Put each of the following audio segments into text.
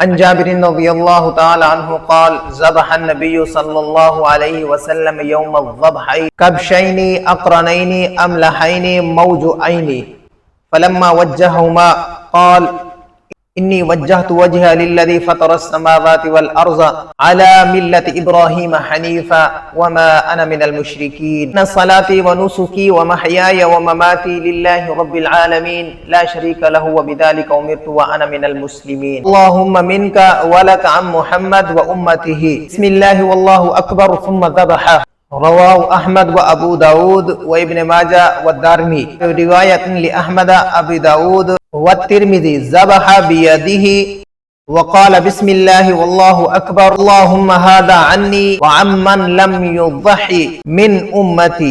عن جابر رضی اللہ تعالی عنہ قال ذبح النبی صلی اللہ علیہ وسلم یوم الذبح کبشین اقرنین املحین موجعین فلما وجههما قال انی وجہت وجہ للذی فطر السماوات والارض على ملة ابراہیم حنیفا وما انا من المشرکین ان صلاتی ونسکی ومحیای ومماتی للہ رب العالمین لا شریک له وبذلک امرت وانا من المسلمین اللہم منک ولک عن محمد وامته بسم اللہ واللہ اکبر ثم ذبح رواہ احمد و ابو داود و ابن ماجہ والدارمی روایت لأحمد ابو داود والترمذی ذبح بیدہ وقال بسم اللہ واللہ اکبر اللہم هذا عنی وعمن لم یضحی من امتی۔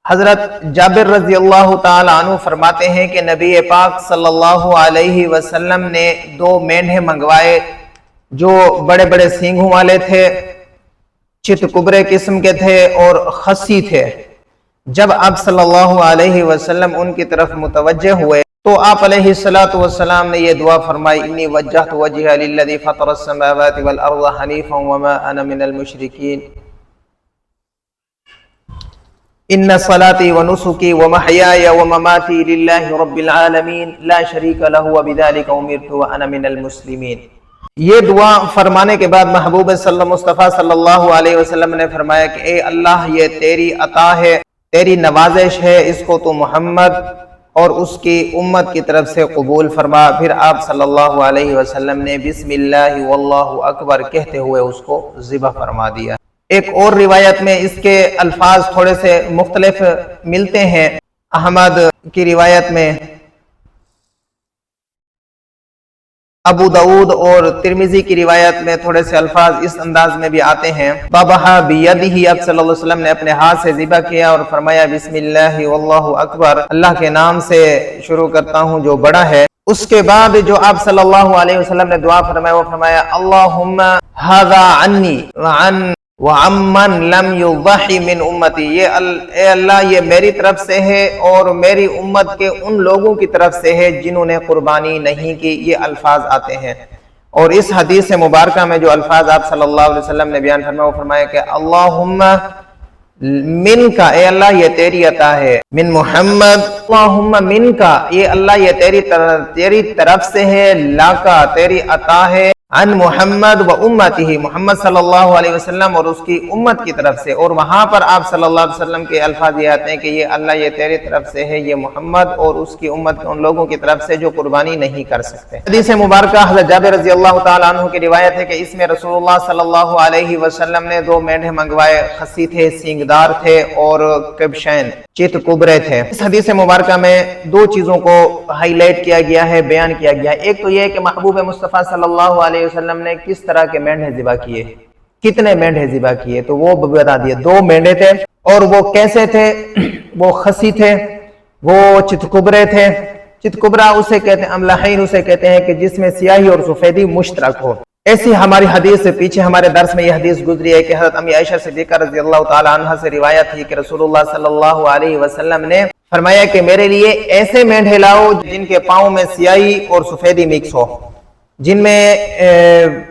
حضرت جابر رضی اللہ تعالی عنہ فرماتے ہیں کہ نبی پاک صلی اللہ علیہ وسلم نے 2 مینڈھے منگوائے جو بڑے بڑے سینگوں والے تھے، چت کبرے قسم کے تھے اور خسی تھے۔ جب آپ صلی اللہ علیہ وسلم ان کی طرف متوجہ ہوئے تو آپ علیہ السلام نے یہ دعا فرمائی انی وجہت وجہ للذی فطر السماوات والارض حنیفا وما انا من المشرکین ان صلاتی ونسکی ومحیای ومماتی للہ رب العالمین لا شریک له وبذلک امرت وانا من المسلمین۔ یہ دعا فرمانے کے بعد محبوب مصطفیٰ صلی اللہ علیہ وسلم نے فرمایا کہ اے اللہ یہ تیری عطا ہے، تیری نوازش ہے، اس کو تو محمد اور اس کی امت کی طرف سے قبول فرما۔ پھر آپ صلی اللہ علیہ وسلم نے بسم اللہ واللہ اکبر کہتے ہوئے اس کو ذبح فرما دیا۔ ایک اور روایت میں اس کے الفاظ تھوڑے سے مختلف ملتے ہیں۔ احمد کی روایت میں، ابو داود اور ترمذی کی روایت میں تھوڑے سے الفاظ اس انداز میں بھی آتے ہیں۔ ذبح بیدہ، آپ صلی اللہ علیہ وسلم نے اپنے ہاتھ سے ذبح کیا اور فرمایا بسم اللہ واللہ اکبر، اللہ کے نام سے شروع کرتا ہوں جو بڑا ہے۔ اس کے بعد جو آپ صلی اللہ علیہ وسلم نے دعا فرمایا وہ فرمایا اللہم ھذا عنی وعمن لم یضحی من امتی، اے اللہ یہ میری طرف سے ہے اور میری امت کے ان لوگوں کی طرف سے ہے جنہوں نے قربانی نہیں کی، یہ الفاظ آتے ہیں۔ اور اس حدیث مبارکہ میں جو الفاظ آپ صلی اللہ علیہ وسلم نے بیان فرمایا وہ فرمایا کہ اللہم من کا، اے اللہ یہ تیری عطا ہے، من محمد اللہم من کا، یہ اللہ یہ تیری طرف سے ہے، لا کا تیری عطا ہے، عن محمد و امتہ، محمد صلی اللہ علیہ وسلم اور اس کی امت کی طرف سے۔ اور وہاں پر آپ صلی اللہ علیہ وسلم کے الفاظ یہ آتے ہیں کہ یہ اللہ یہ تیری طرف سے ہے، یہ محمد اور اس کی امت کے ان لوگوں کی طرف سے جو قربانی نہیں کر سکتے۔ حدیث مبارکہ حضرت جابر رضی اللہ تعالیٰ عنہ کی روایت ہے کہ اس میں رسول اللہ صلی اللہ علیہ وسلم نے 2 مینڈھے منگوائے، خسی تھے، سینگدار تھے اور کبشین چت کبرے تھے۔ اس حدیث مبارکہ میں 2 چیزوں کو ہائی لائٹ کیا گیا ہے، بیان کیا گیا ہے۔ ایک تو یہ کہ محبوب مصطفیٰ صلی اللہ علیہ وسلم نے کس طرح کے مینڈھے ذبح کیے، کتنے مینڈھے ذبح کیے، تو وہ بتا دیے 2 مینڈھے تھے اور وہ کیسے تھے، وہ خسی تھے، وہ چتکبرے تھے۔ چتکبرا اسے کہتے ہیں، املحین اسے کہتے ہیں کہ جس میں سیاہی اور سفیدی مشترک ہو۔ ایسی ہماری حدیث سے پیچھے ہمارے درس میں یہ حدیث گزری ہے کہ حضرت امی عائشہ صدیقہ رضی اللہ تعالی عنہا سے روایت تھی کہ رسول اللہ صلی اللہ علیہ وسلم نے فرمایا کہ میرے لیے ایسے مینڈھے لاؤ جن کے پاؤں میں سیاہی اور سفیدی مکس ہو، جن میں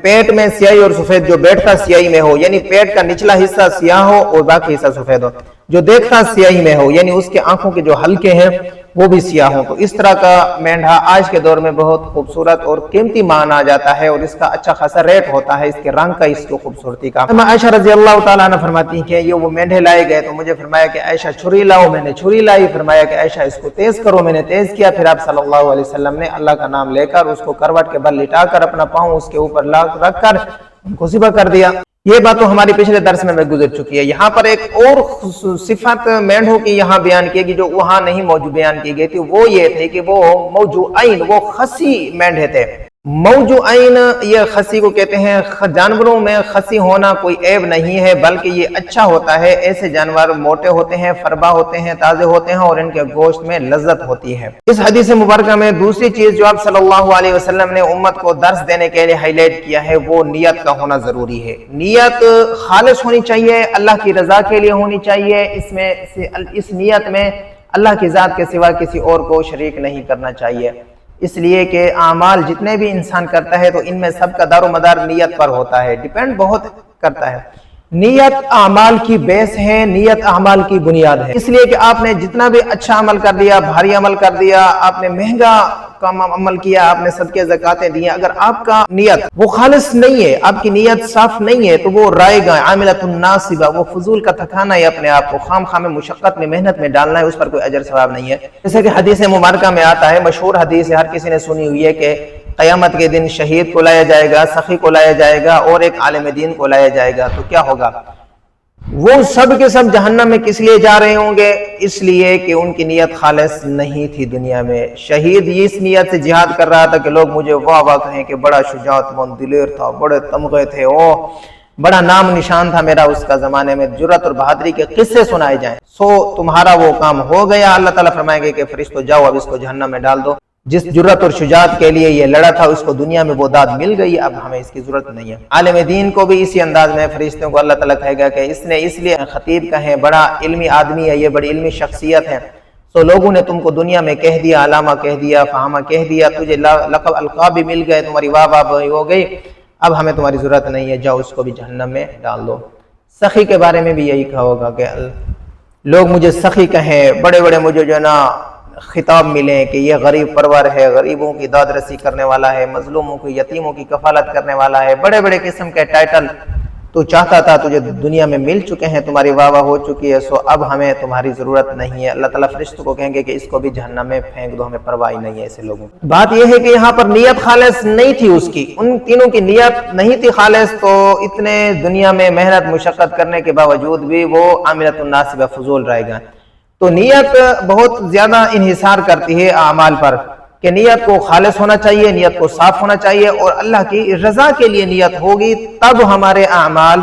پیٹ میں سیاہی اور سفید، جو بیٹھتا سیاہی میں ہو یعنی پیٹ کا نچلا حصہ سیاہ ہو اور باقی حصہ سفید ہو، جو دیکھتا سیاہی میں ہو یعنی اس کے آنکھوں کے جو حلقے ہیں وہ بھی سیاہ ہوں۔ تو اس طرح کا مینڈھا آج کے دور میں بہت خوبصورت اور قیمتی مانا جاتا ہے اور اس کا اچھا خاصا ریٹ ہوتا ہے، اس کے رنگ کا، اس کی خوبصورتی کا۔ عائشہ رضی اللہ تعالیٰ عنہ فرماتی ہیں کہ یہ وہ مینڈھے لائے گئے تو مجھے فرمایا کہ عائشہ چھری لاؤ، میں نے چھری لائی، فرمایا کہ عائشہ اس کو تیز کرو، میں نے تیز کیا۔ پھر آپ صلی اللہ علیہ وسلم نے اللہ کا نام لے کر اس کو کروٹ کے بل لٹا کر اپنا پاؤں اس کے اوپر رکھ کر ان کو ذبح کر دیا۔ یہ بات تو ہماری پچھلے درس میں گزر چکی ہے۔ یہاں پر ایک اور صفت مینڈھوں کی یہاں بیان کی گئی جو وہاں نہیں موجود بیان کی گئی تھی، وہ یہ تھی کہ وہ موجوعین، وہ خسی مینڈھے تھے۔ موجوعین یہ خسی کو کہتے ہیں، جانوروں میں خسی ہونا کوئی عیب نہیں ہے بلکہ یہ اچھا ہوتا ہے۔ ایسے جانور موٹے ہوتے ہیں، فربا ہوتے ہیں، تازے ہوتے ہیں اور ان کے گوشت میں لذت ہوتی ہے۔ اس حدیث مبارکہ میں دوسری چیز جو آپ صلی اللہ علیہ وسلم نے امت کو درس دینے کے لیے ہائی لائٹ کیا ہے وہ نیت کا ہونا ضروری ہے۔ نیت خالص ہونی چاہیے، اللہ کی رضا کے لیے ہونی چاہیے۔ اس نیت میں اللہ کی ذات کے سوا کسی اور کو شریک نہیں کرنا چاہیے۔ اس لیے کہ اعمال جتنے بھی انسان کرتا ہے تو ان میں سب کا دار و مدار نیت پر ہوتا ہے، ڈیپینڈ بہت کرتا ہے۔ نیت اعمال کی بیس ہے، نیت اعمال کی بنیاد ہے، اس لیے کہ آپ نے جتنا بھی اچھا عمل کر دیا، بھاری عمل کر دیا، آپ نے مہنگا کام عمل کیا، آپ نے صدقے زکاتیں دی، اگر آپ کا نیت وہ خالص نہیں ہے، آپ کی نیت صاف نہیں ہے، تو وہ رائگاں عاملۃ ناصبہ، وہ فضول کا تھکانا ہے، اپنے آپ کو خام خام مشقت میں محنت میں ڈالنا ہے، اس پر کوئی اجر ثواب نہیں ہے۔ جیسے کہ حدیث مبارکہ میں آتا ہے، مشہور حدیث ہے، ہر کسی نے سنی ہوئی ہے کہ قیامت کے دن شہید کو لایا جائے گا، سخی کو لایا جائے گا اور ایک عالم دین کو لایا جائے گا، تو کیا ہوگا؟ وہ سب کے سب جہنم میں کس لیے جا رہے ہوں گے؟ اس لیے کہ ان کی نیت خالص نہیں تھی دنیا میں۔ شہید اس نیت سے جہاد کر رہا تھا کہ لوگ مجھے واہ واہ کہیں کہ بڑا شجاعت مند دلیر تھا، بڑے تمغے تھے، بڑا نام نشان تھا میرا اس کا زمانے میں، جرأت اور بہادری کے قصے سنائے جائیں، سو تمہارا وہ کام ہو گیا۔ اللہ تعالیٰ فرمائیں گے کہ فرشتوں جاؤ اب اس کو جہنم میں ڈال دو۔ جس جرأت اور شجاعت کے لیے یہ لڑا تھا اس کو دنیا میں وہ داد مل گئی، اب ہمیں اس کی ضرورت نہیں ہے۔ عالم دین کو بھی اسی انداز میں فرشتوں کو اللہ تعالیٰ کہے گا کہ اس نے اس لیے خطیب کہیں بڑا علمی آدمی ہے، یہ بڑی علمی شخصیت ہے، تو لوگوں نے تم کو دنیا میں کہہ دیا، علامہ کہہ دیا، فہامہ کہہ دیا، تجھے لقب القاب بھی مل گئے، تمہاری واہ واہ ہو گئی، اب ہمیں تمہاری ضرورت نہیں ہے، جاؤ اس کو بھی جہنم میں ڈال دو۔ سخی کے بارے میں بھی یہی کہا ہوگا کہ لوگ مجھے سخی کہیں، بڑے بڑے مجھے جو نا خطاب ملیں کہ یہ غریب پرور ہے، غریبوں کی داد رسی کرنے والا ہے، مظلوموں کی یتیموں کی کفالت کرنے والا ہے، بڑے بڑے قسم کے ٹائٹل تو چاہتا تھا، تجھے دنیا میں مل چکے ہیں، تمہاری واہ واہ ہو چکی ہے، سو اب ہمیں تمہاری ضرورت نہیں ہے۔ اللہ تعالیٰ فرشتوں کو کہیں گے کہ اس کو بھی جہنم میں پھینک دو، ہمیں پرواہ نہیں ہے ایسے لوگوں۔ بات یہ ہے کہ یہاں پر نیت خالص نہیں تھی اس کی، ان تینوں کی نیت نہیں تھی خالص، تو اتنے دنیا میں محنت مشقت کرنے کے باوجود بھی وہ عاملۃ الناصبہ فضول رہے گا۔ تو نیت بہت زیادہ انحصار کرتی ہے اعمال پر، کہ نیت کو خالص ہونا چاہیے، نیت کو صاف ہونا چاہیے، اور اللہ کی رضا کے لیے نیت ہوگی تب ہمارے اعمال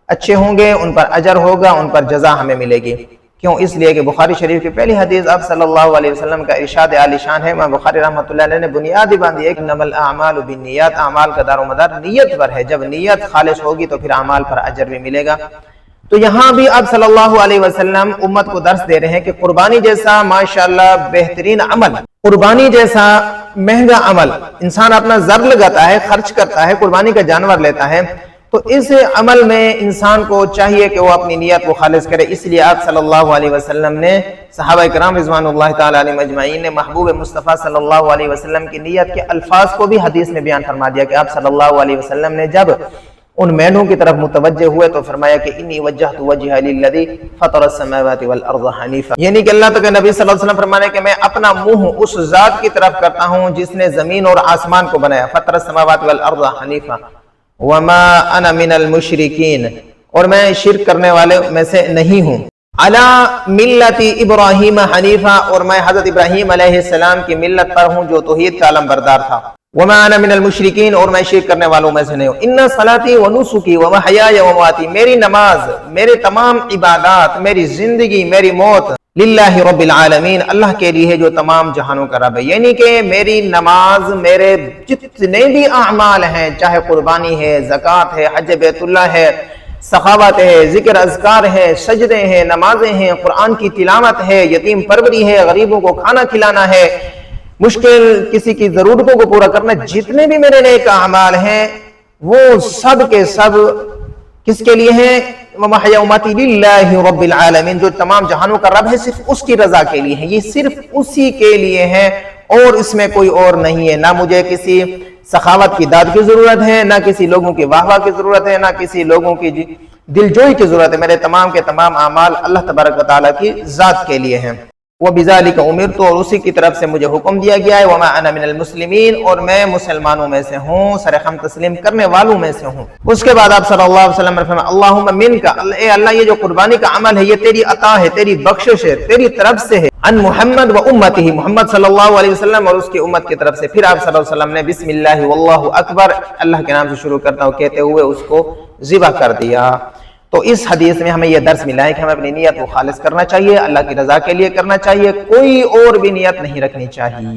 اچھے ہوں گے، ان پر اجر ہوگا، ان پر جزا ہمیں ملے گی۔ کیوں؟ اس لیے کہ بخاری شریف کی پہلی حدیث آپ صلی اللہ علیہ وسلم کا ارشاد عالی شان ہے، امام بخاری رحمۃ اللہ علیہ نے بنیاد باندھی ہے کہ انما الاعمال بالنیات، اعمال کا دار و مدار نیت پر ہے، جب نیت خالص ہوگی تو پھر اعمال پر اجر بھی ملے گا۔ تو یہاں بھی آپ صلی اللہ علیہ وسلم امت کو درس دے رہے ہیں کہ قربانی جیسا ماشاءاللہ بہترین عمل، قربانی جیسا مہنگا عمل، انسان اپنا زر لگاتا ہے، خرچ کرتا ہے، قربانی کا جانور لیتا ہے، تو اس عمل میں انسان کو چاہیے کہ وہ اپنی نیت کو خالص کرے۔ اس لیے آپ صلی اللہ علیہ وسلم نے صحابہ کرام رضوان اللہ تعالی علیہم اجمعین نے محبوب مصطفیٰ صلی اللہ علیہ وسلم کی نیت کے الفاظ کو بھی حدیث میں بیان فرما دیا کہ آپ صلی اللہ علیہ وسلم نے جب ان مینوں کی طرف متوجہ ہوئے تو فرمایا کہ انی وجہت وجہ للذی فطر السماوات والارض حنیفا، یعنی کہ اللہ تک نبی صلی اللہ علیہ وسلم فرمانے کہ میں اپنا منہ اس ذات کی طرف کرتا ہوں جس نے زمین اور آسمان کو بنایا، فطر السماوات والارض حنیفا وما انا من المشرکین، اور میں شرک کرنے والے میں سے نہیں ہوں، علی ملت ابراہیم حنیفا، اور میں حضرت ابراہیم علیہ السلام کی ملت پر ہوں جو توحید کا علم بردار تھا، وما انا من المشرکین، اور میں شرک کرنے والوں میں سے نہیں ہوں، ان صلاتی و نسکی و محیای و مماتی، میری نماز، میرے تمام عبادات، میری زندگی، میری موت للہ رب العالمین، اللہ کے لیے جو تمام جہانوں کا رب ہے، یعنی کہ میری نماز، میرے جتنے بھی اعمال ہیں، چاہے قربانی ہے، زکوٰۃ ہے، حج بیت اللہ ہے، سخاوت ہے، ذکر اذکار ہے، سجدے ہیں، نمازیں ہیں، قرآن کی تلاوت ہے، یتیم پروری ہے، غریبوں کو کھانا کھلانا ہے، مشکل کسی کی ضرورتوں کو پورا کرنا، جتنے بھی میرے نیک اعمال ہیں وہ سب کے سب کس کے لیے ہیں؟ وَمَحْيَا وَمَمَاتِي لِلَّهِ رَبِّ الْعَالَمِينَ، جو تمام جہانوں کا رب ہے، صرف اس کی رضا کے لیے ہیں، یہ صرف اسی کے لیے ہیں اور اس میں کوئی اور نہیں ہے۔ نہ مجھے کسی سخاوت کی داد کی ضرورت ہے، نہ کسی لوگوں کی واہ واہ کی ضرورت ہے، نہ کسی لوگوں کی دلجوئی کی ضرورت ہے، میرے تمام کے تمام اعمال اللہ تبارک و تعالیٰ کی ذات کے لیے ہیں۔ وَبِذَلِكَ أُمِرْتُ، اور اسی کی طرف سے مجھے حکم دیا گیا ہے، وَمَا أَنَا مِنَ الْمُسْلِمِينَ، اور میں مسلمانوں میں سے ہوں، سر خم تسلیم کرنے والوں میں سے ہوں۔ اس کے بعد آپ صلی اللہ علیہ وسلم نے فرمایا اللہم منک، اے اللہ یہ جو قربانی کا عمل ہے یہ تیری عطا ہے، تیری بخشش ہے، تیری طرف سے ہے، عن محمد و امتہ، محمد صلی اللہ علیہ وسلم اور اس کی امت کی طرف سے۔ پھر آپ صلی اللہ علیہ وسلم نے بسم اللہ واللہ اکبر، اللہ کے نام سے شروع کرتا ہوں کہتے ہوئے اس کو ذبح کر دیا۔ تو اس حدیث میں ہمیں یہ درس ملا ہے کہ ہمیں اپنی نیت کو خالص کرنا چاہیے، اللہ کی رضا کے لیے کرنا چاہیے، کوئی اور بھی نیت نہیں رکھنی چاہیے۔